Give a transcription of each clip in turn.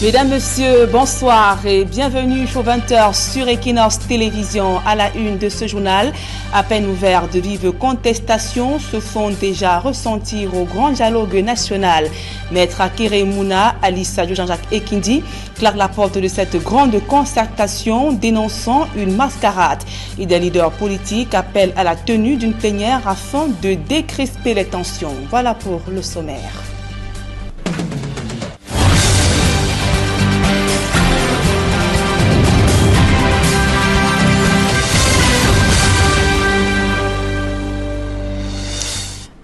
Mesdames, Messieurs, bonsoir et bienvenue au 20h sur Equinox Télévision. À la une de ce journal, à peine ouvert, de vives contestations se font déjà ressentir au grand dialogue national. Maître Akere Mouna, Alissa Jean-Jacques Ekindi claquent la porte de cette grande concertation dénonçant une mascarade. Et des leaders politiques appellent à la tenue d'une plénière afin de décrisper les tensions. Voilà pour le sommaire.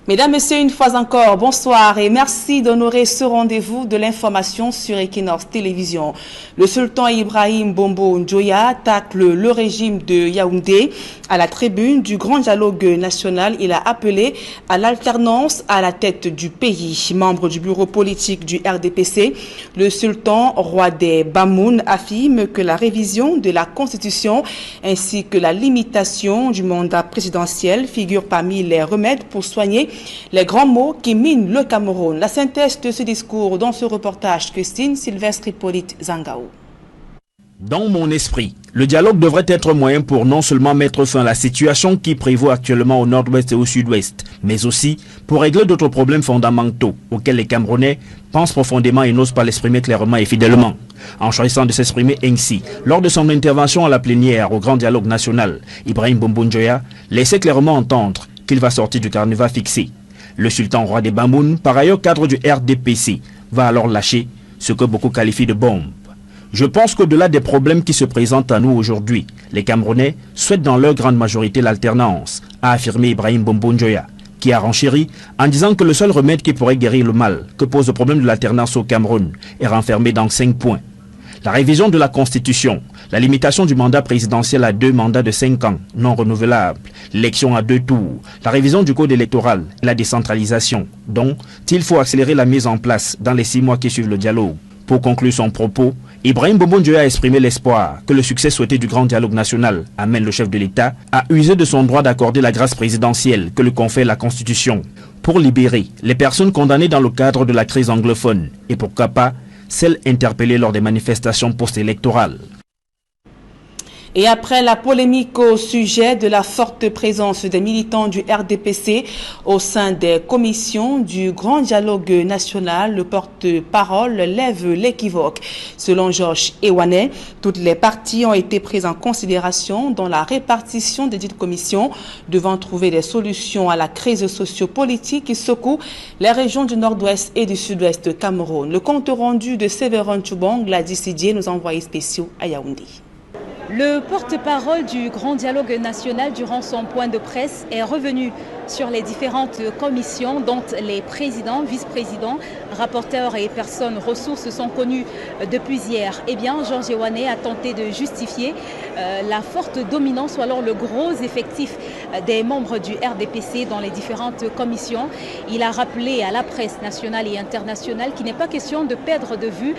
Mesdames, Messieurs, une fois encore, bonsoir et merci d'honorer ce rendez-vous de l'information sur Equinox Télévision. Le sultan Ibrahim Bombo Njoya tacle le régime de Yaoundé. À la tribune du Grand Dialogue National, il a appelé à l'alternance à la tête du pays. Membre du bureau politique du RDPC, le sultan roi des Bamoun affirme que la révision de la Constitution ainsi que la limitation du mandat présidentiel figurent parmi les remèdes pour soigner les grands mots qui minent le Cameroun. La synthèse de ce discours dans ce reportage que signe Sylvestre Hippolyte Zangaou. Dans mon esprit, le dialogue devrait être moyen pour non seulement mettre fin à la situation qui prévaut actuellement au nord-ouest et au sud-ouest, mais aussi pour régler d'autres problèmes fondamentaux auxquels les Camerounais pensent profondément et n'osent pas l'exprimer clairement et fidèlement. En choisissant de s'exprimer ainsi, lors de son intervention à la plénière au Grand Dialogue National, Ibrahim Bombo Njoya laissait clairement entendre qu'il va sortir du carnaval fixé. Le sultan roi des Bamoun, par ailleurs cadre du RDPC, va alors lâcher ce que beaucoup qualifient de bombe. Je pense qu'au-delà des problèmes qui se présentent à nous aujourd'hui, les Camerounais souhaitent dans leur grande majorité l'alternance, a affirmé Ibrahim Bombo Njoya, qui a renchéri en disant que le seul remède qui pourrait guérir le mal que pose le problème de l'alternance au Cameroun est renfermé dans 5 points. La révision de la Constitution, la limitation du mandat présidentiel à 2 mandats de 5 ans non renouvelables, l'élection à 2 tours, la révision du code électoral et la décentralisation, dont il faut accélérer la mise en place dans les 6 mois qui suivent le dialogue. Pour conclure son propos, Ibrahim Bombo Njoya a exprimé l'espoir que le succès souhaité du Grand Dialogue National amène le chef de l'État à user de son droit d'accorder la grâce présidentielle que lui confère la Constitution pour libérer les personnes condamnées dans le cadre de la crise anglophone et pourquoi pas celles interpellées lors des manifestations post-électorales. Et après la polémique au sujet de la forte présence des militants du RDPC au sein des commissions du Grand Dialogue National, le porte-parole lève l'équivoque. Selon Georges Ewanet, toutes les parties ont été prises en considération dans la répartition des dites commissions, devant trouver des solutions à la crise socio-politique qui secoue les régions du nord-ouest et du sud-ouest de Cameroun. Le compte rendu de Séverin Tchoubong, Gladys Sidier, nos envoyés spéciaux à Yaoundé. Le porte-parole du Grand Dialogue National, durant son point de presse, est revenu sur les différentes commissions dont les présidents, vice-présidents, rapporteurs et personnes ressources sont connus depuis hier. Eh bien, Georges Ewanet a tenté de justifier la forte dominance ou alors le gros effectif des membres du RDPC dans les différentes commissions. Il a rappelé à la presse nationale et internationale qu'il n'est pas question de perdre de vue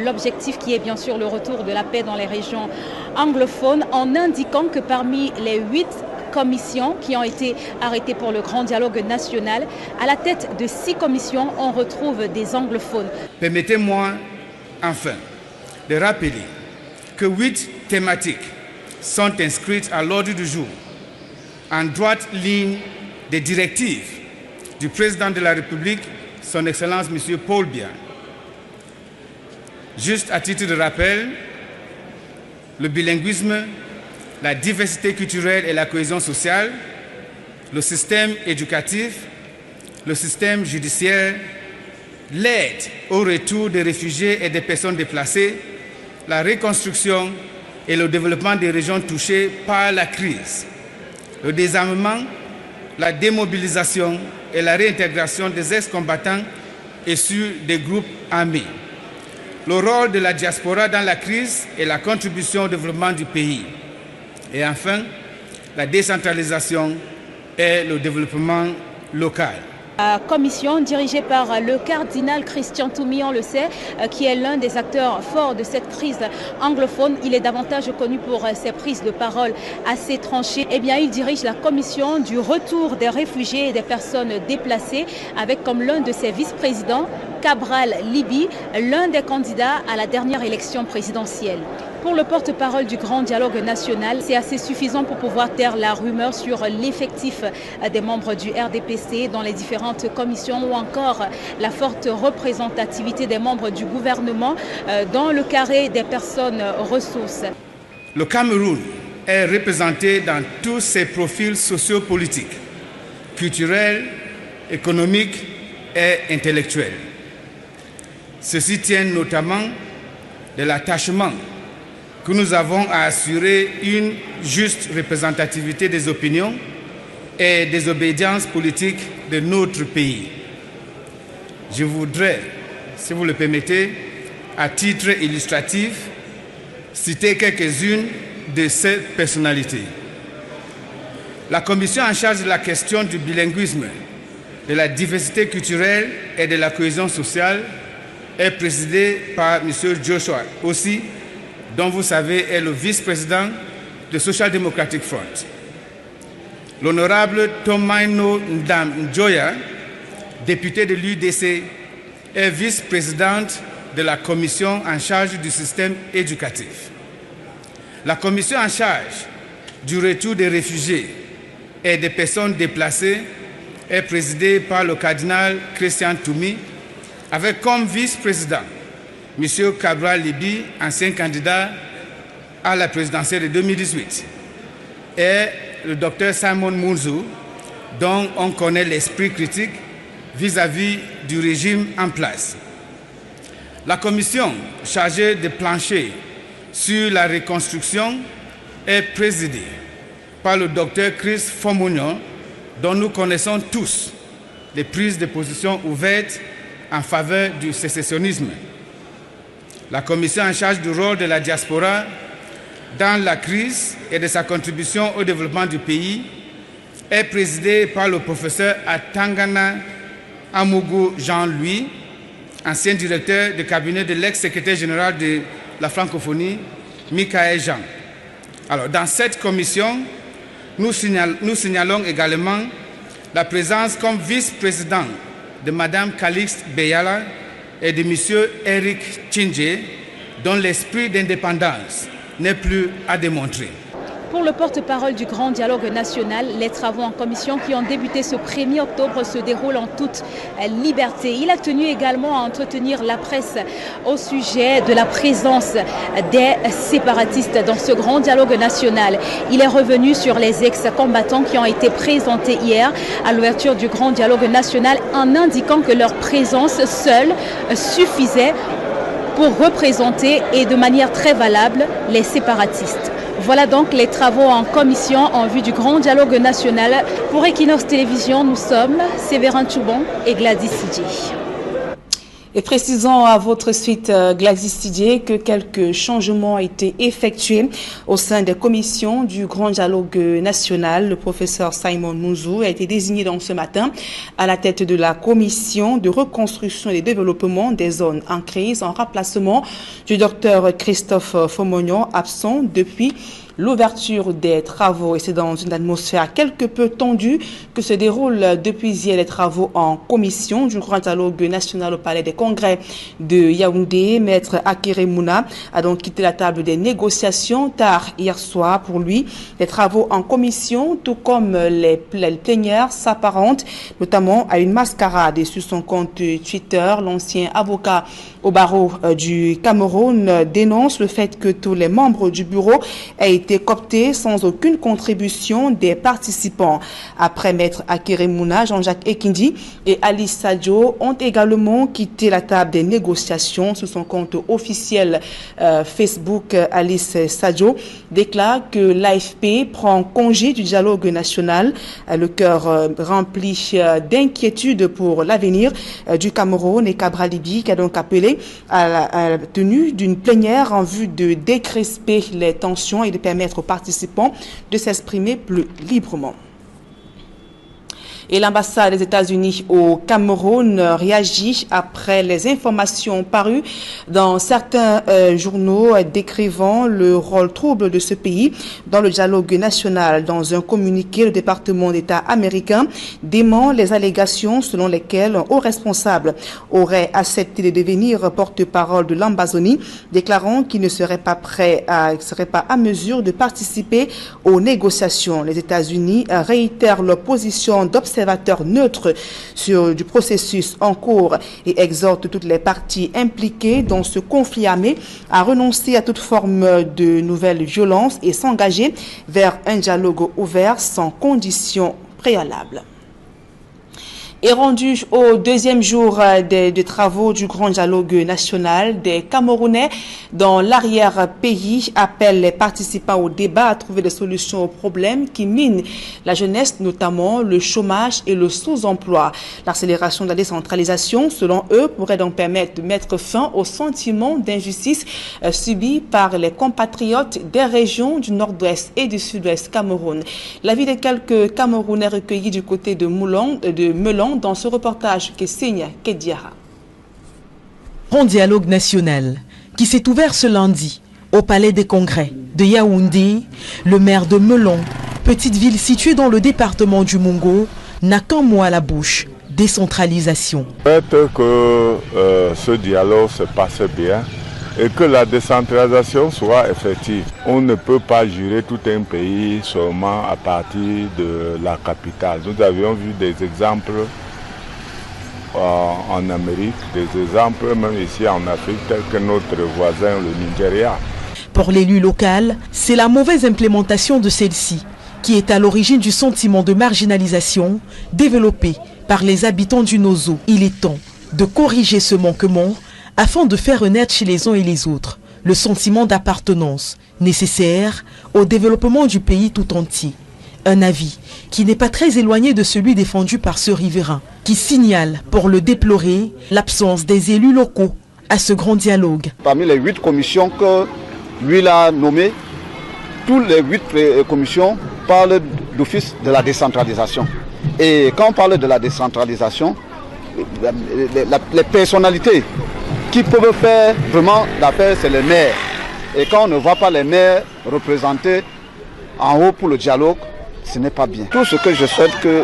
l'objectif qui est bien sûr le retour de la paix dans les régions anglophones, en indiquant que parmi les 8 commissions qui ont été arrêtées pour le Grand Dialogue National, à la tête de 6 commissions, on retrouve des anglophones. Permettez-moi enfin de rappeler que 8 thématiques sont inscrites à l'ordre du jour, en droite ligne des directives du président de la République, son Excellence M. Paul Biya. Juste à titre de rappel, le bilinguisme, la diversité culturelle et la cohésion sociale, le système éducatif, le système judiciaire, l'aide au retour des réfugiés et des personnes déplacées, la reconstruction et le développement des régions touchées par la crise, le désarmement, la démobilisation et la réintégration des ex-combattants issus des groupes armés, le rôle de la diaspora dans la crise et la contribution au développement du pays. Et enfin, la décentralisation et le développement local. La commission dirigée par le cardinal Christian Toumi, on le sait, qui est l'un des acteurs forts de cette crise anglophone. Il est davantage connu pour ses prises de parole assez tranchées. Eh bien, il dirige la commission du retour des réfugiés et des personnes déplacées avec comme l'un de ses vice-présidents Cabral Libi, l'un des candidats à la dernière élection présidentielle. Pour le porte-parole du Grand Dialogue National, c'est assez suffisant pour pouvoir taire la rumeur sur l'effectif des membres du RDPC dans les différentes commissions ou encore la forte représentativité des membres du gouvernement dans le carré des personnes ressources. Le Cameroun est représenté dans tous ses profils sociopolitiques, culturels, économiques et intellectuels. Ceci tient notamment de l'attachement que nous avons à assurer une juste représentativité des opinions et des obédiences politiques de notre pays. Je voudrais, si vous le permettez, à titre illustratif, citer quelques-unes de ces personnalités. La commission en charge de la question du bilinguisme, de la diversité culturelle et de la cohésion sociale est présidée par M. Joshua aussi, dont vous savez est le vice-président de Social Democratic Front. L'honorable Tomaino Ndam Njoya, député de l'UDC, est vice-présidente de la commission en charge du système éducatif. La commission en charge du retour des réfugiés et des personnes déplacées est présidée par le cardinal Christian Toumi, avec comme vice-président M. Cabral Libi, ancien candidat à la présidentielle de 2018, et le Dr Simon Munzu, dont on connaît l'esprit critique vis-à-vis du régime en place. La commission chargée de plancher sur la reconstruction est présidée par le Dr Chris Fomunyo, dont nous connaissons tous les prises de position ouvertes en faveur du sécessionnisme. La commission en charge du rôle de la diaspora dans la crise et de sa contribution au développement du pays est présidée par le professeur Atangana Amougou Jean-Louis, ancien directeur de cabinet de l'ex-secrétaire général de la francophonie, Michael Jean. Alors, dans cette commission, nous signalons également la présence comme vice-président de Mme Calixte Beyala et de M. Eric Tchinje, dont l'esprit d'indépendance n'est plus à démontrer. Pour le porte-parole du Grand Dialogue National, les travaux en commission qui ont débuté ce 1er octobre se déroulent en toute liberté. Il a tenu également à entretenir la presse au sujet de la présence des séparatistes dans ce Grand Dialogue National. Il est revenu sur les ex-combattants qui ont été présentés hier à l'ouverture du Grand Dialogue National en indiquant que leur présence seule suffisait pour représenter et de manière très valable les séparatistes. Voilà donc les travaux en commission en vue du Grand Dialogue National. Pour Equinox Télévision, nous sommes Séverin Choubon et Gladys Sidje. Et précisons à votre suite, Gladys Sidje, que quelques changements ont été effectués au sein des commissions du Grand Dialogue National. Le professeur Simon Munzu a été désigné donc ce matin à la tête de la commission de reconstruction et de développement des zones en crise en remplacement du docteur Christophe Fomognon, absent depuis l'ouverture des travaux. Et c'est dans une atmosphère quelque peu tendue que se déroulent depuis hier les travaux en commission du Grand Dialogue National au Palais des Congrès de Yaoundé. Maître Akere Mouna a donc quitté la table des négociations tard hier soir. Pour lui, les travaux en commission, tout comme les plénières, s'apparentent notamment à une mascarade. Et sur son compte Twitter, l'ancien avocat au barreau du Cameroun dénonce le fait que tous les membres du bureau aient été cooptés sans aucune contribution des participants. Après Maître Akere Mouna, Jean-Jacques Ekindi et Alice Sadio ont également quitté la table des négociations. Sur son compte officiel Facebook, Alice Sadio déclare que l'AFP prend congé du dialogue national, le cœur rempli d'inquiétude pour l'avenir du Cameroun, et Cabral Libi qui a donc appelé à la tenue d'une plénière en vue de décresper les tensions et de permettre aux participants de s'exprimer plus librement. Et l'ambassade des États-Unis au Cameroun réagit après les informations parues dans certains journaux décrivant le rôle trouble de ce pays dans le dialogue national. Dans un communiqué, le département d'État américain dément les allégations selon lesquelles un haut responsable aurait accepté de devenir porte-parole de l'Ambazonie, déclarant qu'il ne serait pas à mesure de participer aux négociations. Les États-Unis réitèrent leur position d'observateur neutre du processus en cours et exhortent toutes les parties impliquées dans ce conflit armé à renoncer à toute forme de nouvelles violences et s'engager vers un dialogue ouvert sans conditions préalables. Et rendu au deuxième jour des travaux du grand dialogue national, des Camerounais dans l'arrière-pays appellent les participants au débat à trouver des solutions aux problèmes qui minent la jeunesse, notamment le chômage et le sous-emploi. L'accélération de la décentralisation, selon eux, pourrait donc permettre de mettre fin au sentiment d'injustice subi par les compatriotes des régions du nord-ouest et du sud-ouest Cameroun. L'avis de quelques Camerounais recueillis du côté de Melon dans ce reportage que signe Kediara. Grand dialogue national qui s'est ouvert ce lundi au Palais des Congrès de Yaoundé. Le maire de Melon, petite ville située dans le département du Mungo, n'a qu'un mot à la bouche: décentralisation. Peut-être que ce dialogue se passe bien et que la décentralisation soit effective. On ne peut pas gérer tout un pays seulement à partir de la capitale. Nous avions vu des exemples en Amérique, des exemples même ici en Afrique, tels que notre voisin, le Nigeria. Pour l'élu local, c'est la mauvaise implémentation de celle-ci qui est à l'origine du sentiment de marginalisation développé par les habitants du Nozo. Il est temps de corriger ce manquement afin de faire renaître chez les uns et les autres le sentiment d'appartenance nécessaire au développement du pays tout entier. Un avis qui n'est pas très éloigné de celui défendu par ce riverain, qui signale, pour le déplorer, l'absence des élus locaux à ce grand dialogue. Parmi les 8 commissions que lui a nommées, toutes les 8 commissions parlent d'office de la décentralisation. Et quand on parle de la décentralisation, les personnalités qui peuvent faire vraiment l'affaire, c'est les maires. Et quand on ne voit pas les maires représentés en haut pour le dialogue, ce n'est pas bien. Tout ce que je souhaite, que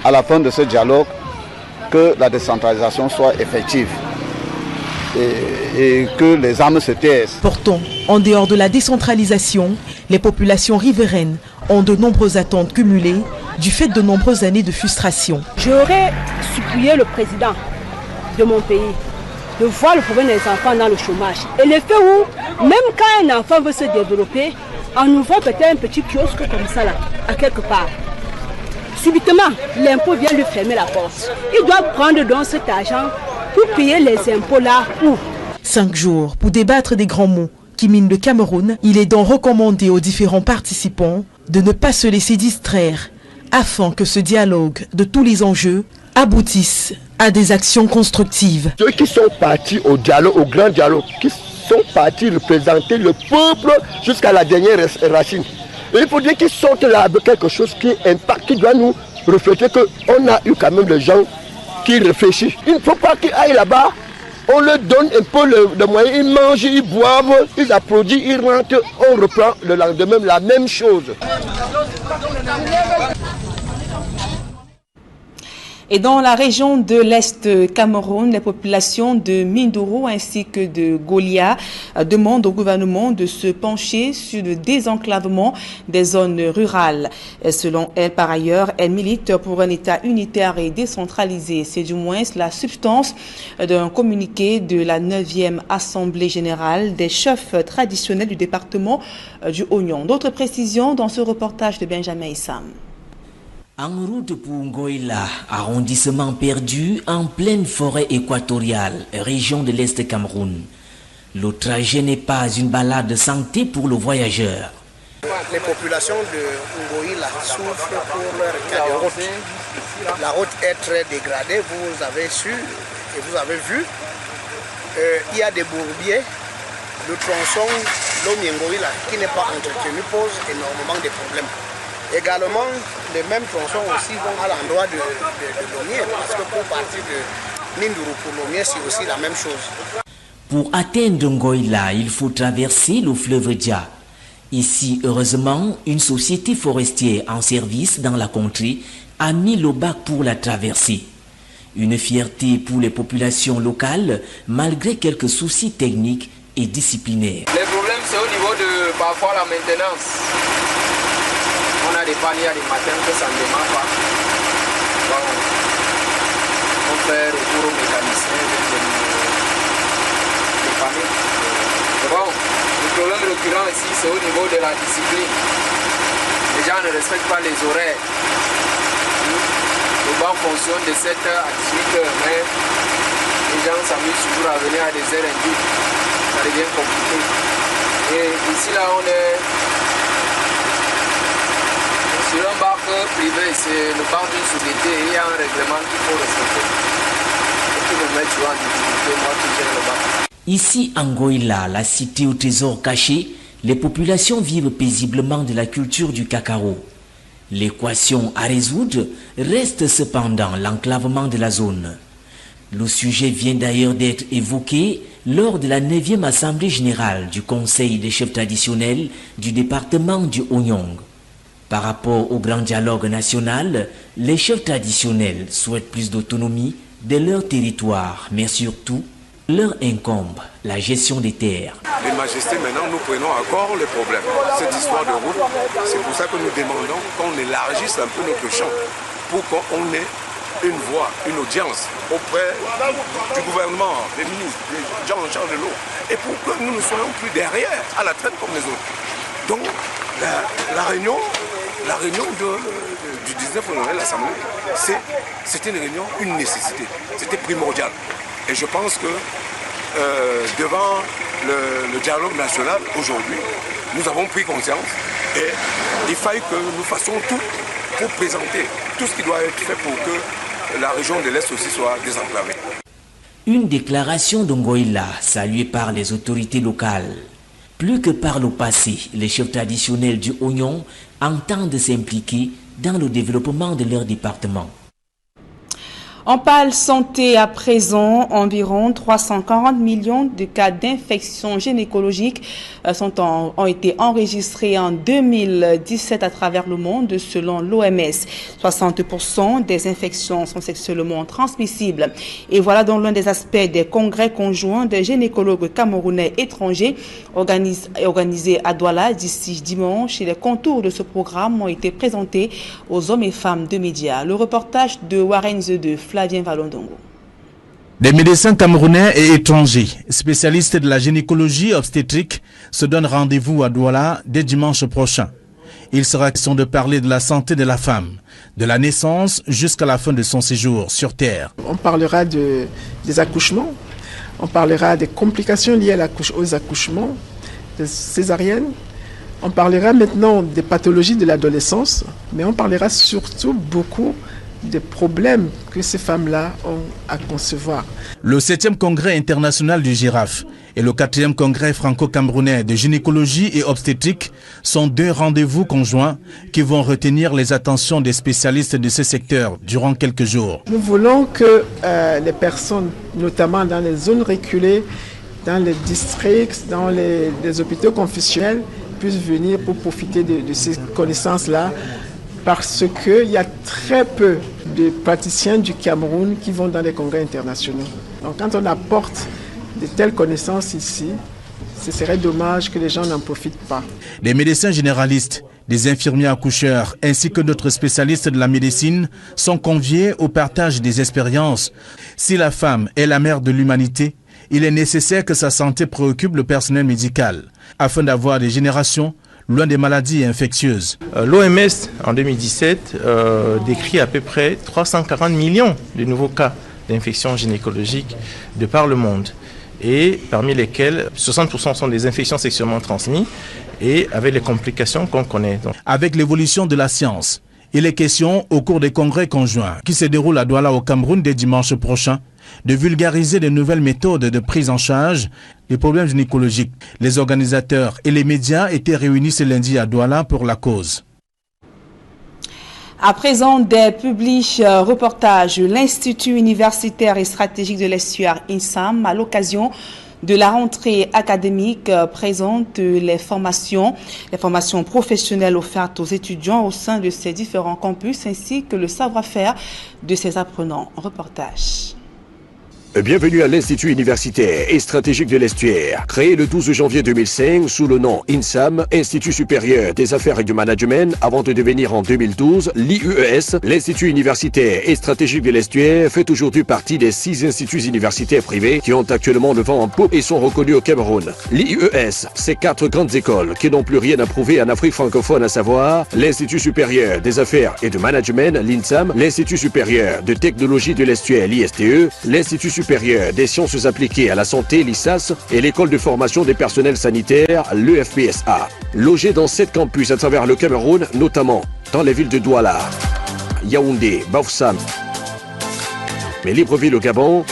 à la fin de ce dialogue, que la décentralisation soit effective et que les armes se taisent. Pourtant, en dehors de la décentralisation, les populations riveraines ont de nombreuses attentes cumulées du fait de nombreuses années de frustration. J'aurais supplié le président de mon pays de voir le problème des enfants dans le chômage. Et le fait où, même quand un enfant veut se développer, en ouvrant peut-être un petit kiosque comme ça là, à quelque part, subitement, l'impôt vient lui fermer la porte. Il doit prendre donc cet argent pour payer les impôts là où. 5 jours pour débattre des grands mots qui minent le Cameroun. Il est donc recommandé aux différents participants de ne pas se laisser distraire afin que ce dialogue de tous les enjeux aboutisse à des actions constructives. Ceux qui sont partis au dialogue, au grand dialogue, qui sont partis représenter le peuple jusqu'à la dernière racine. Et il faut dire qu'ils sortent là avec quelque chose qui impacte, qui doit nous refléter qu'on a eu quand même des gens qui réfléchissent. Il ne faut pas qu'ils aillent là-bas, on leur donne un peu de moyens, ils mangent, ils boivent, ils applaudissent, ils rentrent, on reprend le lendemain la même chose. Et dans la région de l'Est Cameroun, les populations de Mindoro ainsi que de Golia demandent au gouvernement de se pencher sur le désenclavement des zones rurales. Selon elle, par ailleurs, elle milite pour un État unitaire et décentralisé. C'est du moins la substance d'un communiqué de la 9e Assemblée générale des chefs traditionnels du département du Oignon. D'autres précisions dans ce reportage de Benjamin Issam. En route pour Ngoïla, arrondissement perdu en pleine forêt équatoriale, région de l'Est Cameroun. Le trajet n'est pas une balade de santé pour le voyageur. Les populations de Ngoïla souffrent pour leur cas de route. La route est très dégradée, vous avez su et vous avez vu. Il y a des bourbiers. Le tronçon Lomie-Ngoïla qui n'est pas entretenu pose énormément de problèmes. Également, les mêmes tronçons aussi vont à l'endroit de Lomé, parce que pour partir de Ninduru pour Lomé, c'est aussi la même chose. Pour atteindre Ngoïla, il faut traverser le fleuve Dja. Ici, heureusement, une société forestière en service dans la contrée a mis le bac pour la traverser. Une fierté pour les populations locales, malgré quelques soucis techniques et disciplinaires. Le problème, c'est au niveau de parfois la maintenance. On a des paniers des matins que ça ne démarre pas. Bon, on fait recours aux mécaniciens, les paniers. Bon, le problème récurrent ici, c'est au niveau de la discipline. Les gens ne respectent pas les horaires. Le banc fonctionne de 7h à 18h, mais les gens s'amusent toujours à venir à des heures indues. Ça devient compliqué. Et ici, là, on est sur un bar privé, c'est le bar d'une société. Il y a un règlement qu'il faut respecter. Et qui me met toujours en difficulté, moi qui gère le bar. Ici, en Ngoïla, la cité au trésor caché, les populations vivent paisiblement de la culture du cacao. L'équation à résoudre reste cependant l'enclavement de la zone. Le sujet vient d'ailleurs d'être évoqué lors de la 9e Assemblée générale du Conseil des chefs traditionnels du département du Oyong. Par rapport au grand dialogue national, les chefs traditionnels souhaitent plus d'autonomie de leur territoire, mais surtout, leur incombe la gestion des terres. Les majestés, maintenant, nous prenons encore les problèmes. Cette histoire de route, c'est pour ça que nous demandons qu'on élargisse un peu notre champ pour qu'on ait une voix, une audience auprès du gouvernement, des ministres, des gens en charge de l'eau, et pour que nous ne soyons plus derrière, à la traîne comme les autres. Donc, la réunion du 19 novembre, l'Assemblée, c'était une réunion, une nécessité. C'était primordial. Et je pense que devant le dialogue national aujourd'hui, nous avons pris conscience et il faille que nous fassions tout pour présenter tout ce qui doit être fait pour que la région de l'Est aussi soit désenclavée. Une déclaration de Ngoïla saluée par les autorités locales. Plus que par le passé, les chefs traditionnels du Oignon entendent s'impliquer dans le développement de leur département. On parle santé à présent. Environ 340 millions de cas d'infections gynécologiques ont été enregistrés en 2017 à travers le monde selon l'OMS. 60% des infections sont sexuellement transmissibles. Et voilà donc l'un des aspects des congrès conjoints des gynécologues camerounais étrangers organisés à Douala d'ici dimanche. Et les contours de ce programme ont été présentés aux hommes et femmes de médias. Le reportage de Warren Zede, Flavien Valondongo. Des médecins camerounais et étrangers, spécialistes de la gynécologie obstétrique, se donnent rendez-vous à Douala dès dimanche prochain. Il sera question de parler de la santé de la femme, de la naissance jusqu'à la fin de son séjour sur Terre. On parlera des accouchements, on parlera des complications liées aux accouchements, des césariennes. On parlera maintenant des pathologies de l'adolescence, mais on parlera surtout beaucoup des problèmes que ces femmes-là ont à concevoir. Le 7e congrès international du girafe et le 4e congrès franco-camerounais de gynécologie et obstétrique sont deux rendez-vous conjoints qui vont retenir les attentions des spécialistes de ce secteur durant quelques jours. Nous voulons que les personnes, notamment dans les zones reculées, dans les districts, dans les hôpitaux confessionnels, puissent venir pour profiter de ces connaissances-là, parce qu'il y a très peu de praticiens du Cameroun qui vont dans les congrès internationaux. Donc quand on apporte de telles connaissances ici, ce serait dommage que les gens n'en profitent pas. Des médecins généralistes, des infirmiers accoucheurs ainsi que d'autres spécialistes de la médecine sont conviés au partage des expériences. Si la femme est la mère de l'humanité, il est nécessaire que sa santé préoccupe le personnel médical afin d'avoir des générations loin des maladies infectieuses. L'OMS, en 2017, décrit à peu près 340 millions de nouveaux cas d'infections gynécologiques de par le monde. Et parmi lesquels 60% sont des infections sexuellement transmises et avec les complications qu'on connaît. Avec l'évolution de la science, il est question au cours des congrès conjoints qui se déroulent à Douala au Cameroun dès dimanche prochain de vulgariser de nouvelles méthodes de prise en charge des problèmes gynécologiques. Les organisateurs et les médias étaient réunis ce lundi à Douala pour la cause. À présent, des publics reportages, l'Institut universitaire et stratégique de l'estuaire INSAM, à l'occasion de la rentrée académique, présente les formations professionnelles offertes aux étudiants au sein de ces différents campus ainsi que le savoir-faire de ces apprenants. Reportage. Bienvenue à l'Institut universitaire et stratégique de l'estuaire. Créé le 12 janvier 2005 sous le nom INSAM, Institut supérieur des affaires et du management, avant de devenir en 2012 l'IUES, l'Institut universitaire et stratégique de l'estuaire fait aujourd'hui partie des 6 instituts universitaires privés qui ont actuellement le vent en poupe et sont reconnus au Cameroun. L'IUES, c'est 4 grandes écoles qui n'ont plus rien à prouver en Afrique francophone, à savoir l'Institut supérieur des affaires et du management, l'INSAM, l'Institut supérieur de technologie de l'estuaire, l'ISTE, l'Institut supérieur des sciences appliquées à la santé, l'ISAS, et l'école de formation des personnels sanitaires, l'EFPSA. Logés dans 7 campus à travers le Cameroun, notamment dans les villes de Douala, Yaoundé, Bafoussam, mais Libreville au Gabon,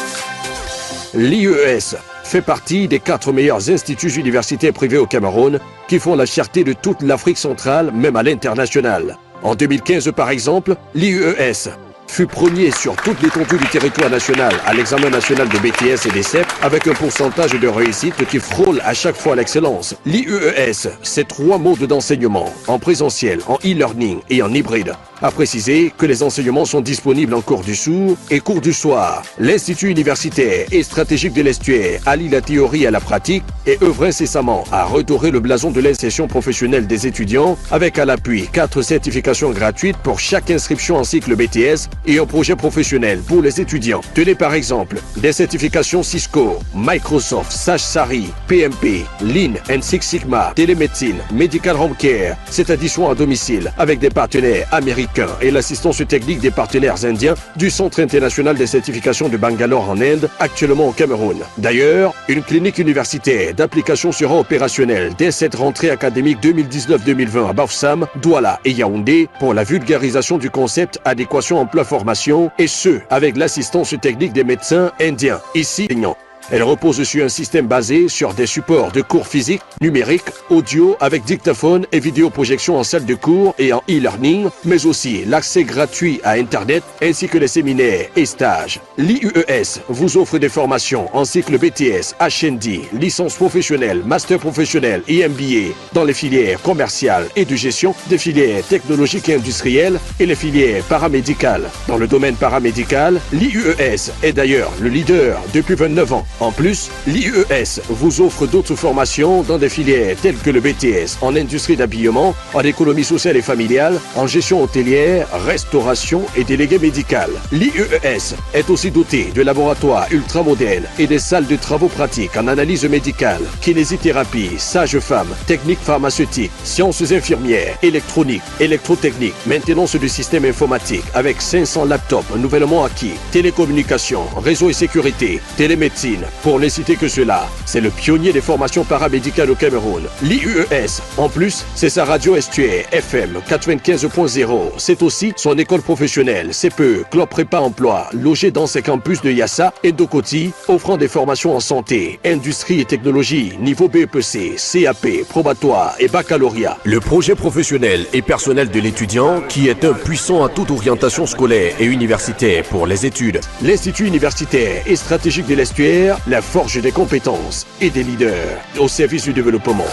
l'IUES fait partie des 4 meilleurs instituts universitaires privés au Cameroun qui font la fierté de toute l'Afrique centrale, même à l'international. En 2015, par exemple, l'IUES fut premier sur toute l'étendue du territoire national à l'examen national de BTS et des CEP avec un pourcentage de réussite qui frôle à chaque fois l'excellence. L'IUES, c'est 3 modes d'enseignement, en présentiel, en e-learning et en hybride. À préciser que les enseignements sont disponibles en cours du sourd et cours du soir. L'Institut universitaire et stratégique de l'estuaire allie la théorie à la pratique et œuvre incessamment à redorer le blason de l'insertion professionnelle des étudiants avec à l'appui 4 certifications gratuites pour chaque inscription en cycle BTS et un projet professionnel pour les étudiants. Tenez par exemple des certifications Cisco, Microsoft, Sage-Sari, PMP, Lean and Six Sigma, télémédecine, Medical Home Care, c'est-à-dire soins à domicile avec des partenaires américains et l'assistance technique des partenaires indiens du Centre international des certifications de Bangalore en Inde, actuellement au Cameroun. D'ailleurs, une clinique universitaire d'application sera opérationnelle dès cette rentrée académique 2019-2020 à Bafoussam, Douala et Yaoundé pour la vulgarisation du concept adéquation emploi-formation et ce, avec l'assistance technique des médecins indiens, ici enseignants. Elle repose sur un système basé sur des supports de cours physiques, numériques, audio avec dictaphone et vidéoprojection en salle de cours et en e-learning, mais aussi l'accès gratuit à Internet ainsi que les séminaires et stages. L'IUES vous offre des formations en cycle BTS, HND, licence professionnelle, master professionnel et MBA dans les filières commerciales et de gestion, des filières technologiques et industrielles et les filières paramédicales. Dans le domaine paramédical, l'IUES est d'ailleurs le leader depuis 29 ans. En plus, l'IUES vous offre d'autres formations dans des filières telles que le BTS en industrie d'habillement, en économie sociale et familiale, en gestion hôtelière, restauration et délégué médical. L'IUES est aussi doté de laboratoires ultramodernes et des salles de travaux pratiques en analyse médicale, kinésithérapie, sage-femme, techniques pharmaceutiques, sciences infirmières, électronique, électrotechnique, maintenance du système informatique avec 500 laptops nouvellement acquis, télécommunications, réseau et sécurité, télémédecine. Pour ne citer que cela, c'est le pionnier des formations paramédicales au Cameroun. L'IUES, en plus, c'est sa radio estuaire FM 95.0. C'est aussi son école professionnelle, CPE, Club Prépa Emploi, logée dans ses campus de Yassa et d'Okoti, offrant des formations en santé, industrie et technologie, niveau BEPC, CAP, probatoire et baccalauréat. Le projet professionnel et personnel de l'étudiant, qui est un puissant à toute orientation scolaire et universitaire pour les études. L'Institut universitaire et stratégique de l'estuaire, la forge des compétences et des leaders au service du développement.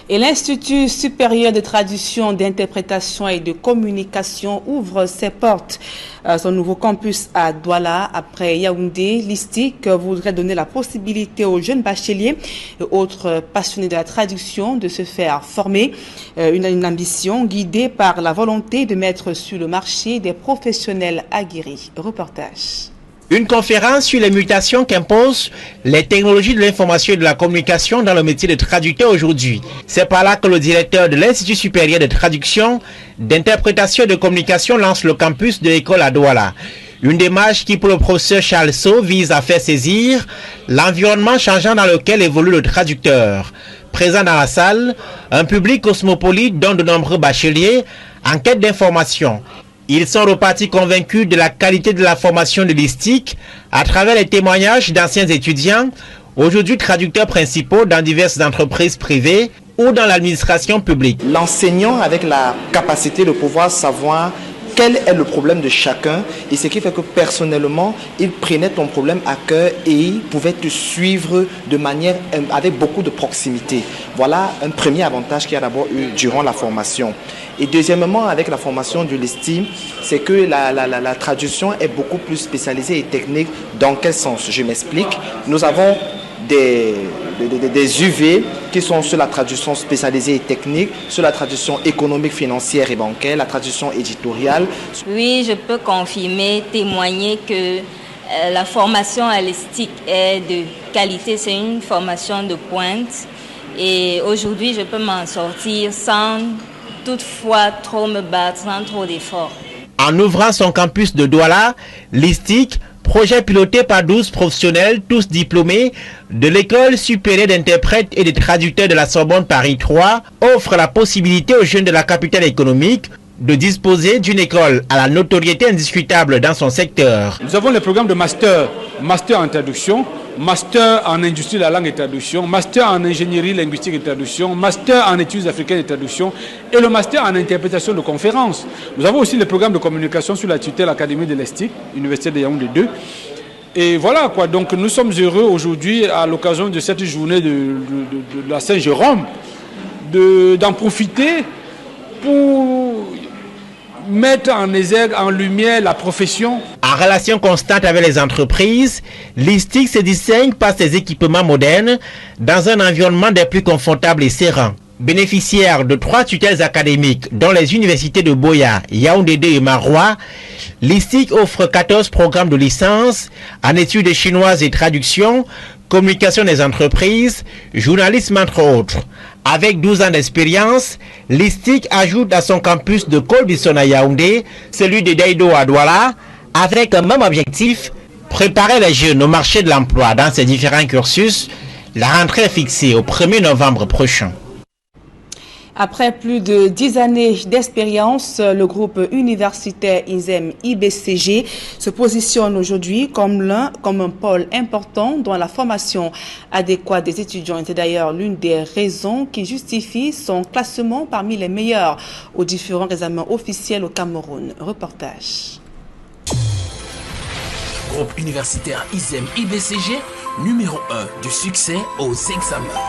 Et l'Institut supérieur de traduction, d'interprétation et de communication ouvre ses portes. Son nouveau campus à Douala, après Yaoundé, l'ISTIC voudrait donner la possibilité aux jeunes bacheliers et autres passionnés de la traduction de se faire former. Une ambition guidée par la volonté de mettre sur le marché des professionnels aguerris. Reportage. Une conférence sur les mutations qu'imposent les technologies de l'information et de la communication dans le métier de traducteur aujourd'hui. C'est par là que le directeur de l'Institut supérieur de traduction, d'interprétation et de communication lance le campus de l'école à Douala. Une démarche qui, pour le professeur Charles Sow, vise à faire saisir l'environnement changeant dans lequel évolue le traducteur. Présent dans la salle, un public cosmopolite dont de nombreux bacheliers en quête d'information. Ils sont repartis convaincus de la qualité de la formation de l'ISTIC à travers les témoignages d'anciens étudiants aujourd'hui traducteurs principaux dans diverses entreprises privées ou dans l'administration publique. L'enseignant avec la capacité de pouvoir savoir quel est le problème de chacun et ce qui fait que personnellement, il prenait ton problème à cœur et il pouvait te suivre de manière avec beaucoup de proximité. Voilà un premier avantage qu'il y a d'abord eu durant la formation. Et deuxièmement, avec la formation de l'estime, c'est que la traduction est beaucoup plus spécialisée et technique. Dans quel sens? Je m'explique. Nous avons des UV qui sont sur la traduction spécialisée et technique, sur la traduction économique, financière et bancaire, la traduction éditoriale. Oui, je peux confirmer, témoigner que la formation à l'ESTIC est de qualité. C'est une formation de pointe et aujourd'hui je peux m'en sortir sans toutefois trop me battre, sans trop d'efforts. En ouvrant son campus de Douala, l'ESTIC, projet piloté par 12 professionnels, tous diplômés de l'École supérieure d'interprètes et de traducteurs de la Sorbonne Paris 3, offre la possibilité aux jeunes de la capitale économique de disposer d'une école à la notoriété indiscutable dans son secteur. Nous avons les programmes de master en traduction, master en industrie de la langue et traduction, master en ingénierie linguistique et traduction, master en études africaines et traduction et le master en interprétation de conférences. Nous avons aussi les programmes de communication sous la tutelle Académie de l'ESTIC, Université de Yaoundé 2. Et voilà quoi, donc nous sommes heureux aujourd'hui à l'occasion de cette journée de la Saint-Jérôme d'en profiter pour mettre en exergue, en lumière la profession. En relation constante avec les entreprises, l'ESTIC se distingue par ses équipements modernes dans un environnement des plus confortables et serein. Bénéficiaire de 3 tutelles académiques dont les universités de Boya, Yaoundé 2 et Maroua, l'ESTIC offre 14 programmes de licence en études chinoises et traduction, communication des entreprises, journalisme entre autres. Avec 12 ans d'expérience, l'ESTIC ajoute à son campus de Kolbison à Yaoundé, celui de Daido à Douala, avec un même objectif, préparer les jeunes au marché de l'emploi dans ces différents cursus. La rentrée est fixée au 1er novembre prochain. Après plus de 10 années d'expérience, le groupe universitaire ISEM-IBCG se positionne aujourd'hui comme un pôle important dans la formation adéquate des étudiants. C'est d'ailleurs l'une des raisons qui justifie son classement parmi les meilleurs aux différents examens officiels au Cameroun. Reportage. Groupe universitaire ISEM-IBCG, numéro 1 du succès aux examens.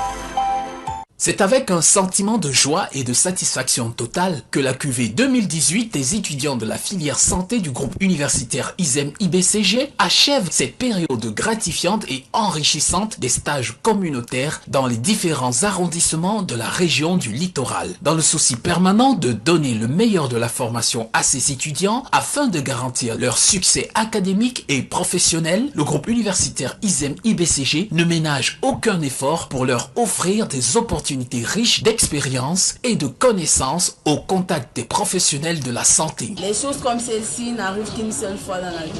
C'est avec un sentiment de joie et de satisfaction totale que la cuvée 2018 des étudiants de la filière santé du groupe universitaire ISEM-IBCG achève cette période gratifiante et enrichissante des stages communautaires dans les différents arrondissements de la région du littoral. Dans le souci permanent de donner le meilleur de la formation à ces étudiants afin de garantir leur succès académique et professionnel, le groupe universitaire ISEM-IBCG ne ménage aucun effort pour leur offrir des opportunités riches d'expérience et de connaissances au contact des professionnels de la santé. Les choses comme celle-ci n'arrivent qu'une seule fois dans la vie.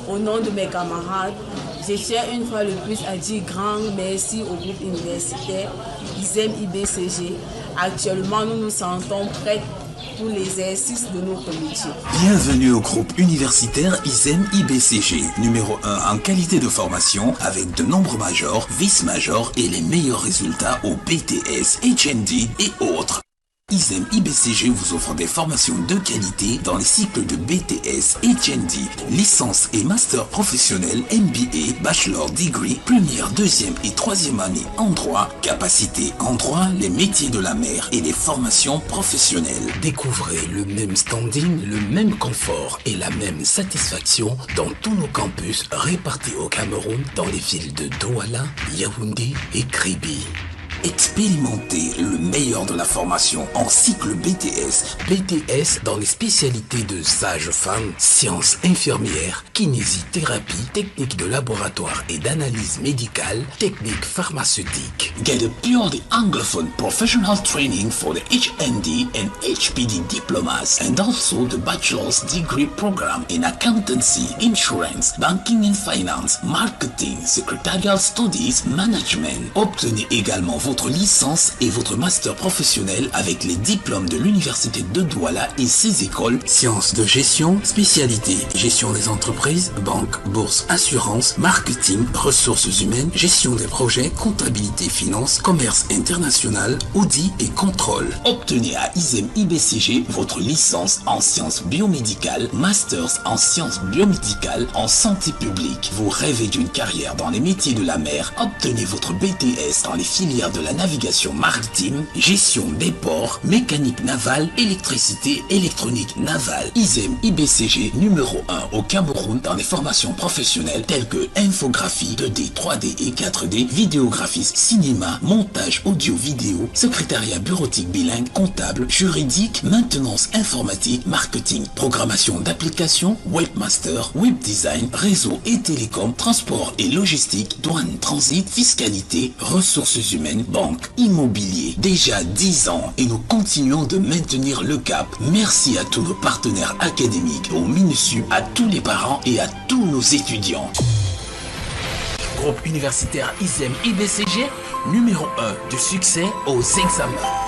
Au nom de mes camarades, je tiens une fois de plus à dire grand merci au groupe universitaire ISEM-IBCG. Actuellement, nous nous sentons prêts pour l'exercice de notre métier. Bienvenue au groupe universitaire ISEM-IBCG, numéro 1 en qualité de formation avec de nombreux majors, vice-majors et les meilleurs résultats au BTS, HND et autres. ISEM-IBCG vous offre des formations de qualité dans les cycles de BTS, HND, licence et master professionnel, MBA, bachelor degree, première, deuxième et troisième année en droit, capacité en droit, les métiers de la mer et les formations professionnelles. Découvrez le même standing, le même confort et la même satisfaction dans tous nos campus répartis au Cameroun dans les villes de Douala, Yaoundé et Kribi. Expérimentez le meilleur de la formation en cycle BTS dans les spécialités de sage-femme, sciences infirmières, kinésithérapie, techniques de laboratoire et d'analyse médicale, techniques pharmaceutiques. Get a purely anglophone professional training for the HND and HPD diplomas and also the bachelor's degree program in accountancy, insurance, banking and finance, marketing, secretarial studies, management. Obtenez également vos votre licence et votre master professionnel avec les diplômes de l'Université de Douala et ses écoles, sciences de gestion, spécialité, gestion des entreprises, banque, bourse, assurance, marketing, ressources humaines, gestion des projets, comptabilité, finance, commerce international, audit et contrôle. Obtenez à ISEM IBCG votre licence en sciences biomédicales, masters en sciences biomédicales, en santé publique. Vous rêvez d'une carrière dans les métiers de la mer, obtenez votre BTS dans les filières de la navigation maritime, gestion des ports, mécanique navale, électricité, électronique navale. ISEM IBCG numéro 1 au Cameroun dans les formations professionnelles telles que infographie, 2D, 3D et 4D, vidéographie, cinéma, montage audio-vidéo, secrétariat bureautique bilingue, comptable, juridique, maintenance informatique, marketing, programmation d'applications, webmaster, web design, réseau et télécom, transport et logistique, douane, transit, fiscalité, ressources humaines, banque, immobilier. Déjà 10 ans et nous continuons de maintenir le cap. Merci à tous nos partenaires académiques, au MINUSU, à tous les parents et à tous nos étudiants. Groupe universitaire ISEM IBCG, numéro 1 du succès aux examens.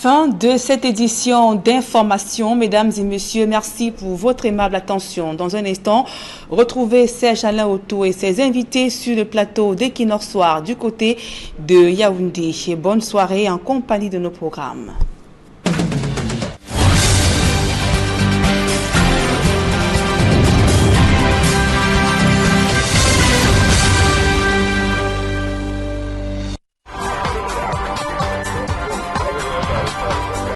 Fin de cette édition d'information. Mesdames et messieurs, merci pour votre aimable attention. Dans un instant, retrouvez Serge Alain Otto et ses invités sur le plateau d'Equinox Soir du côté de Yaoundé. Bonne soirée en compagnie de nos programmes.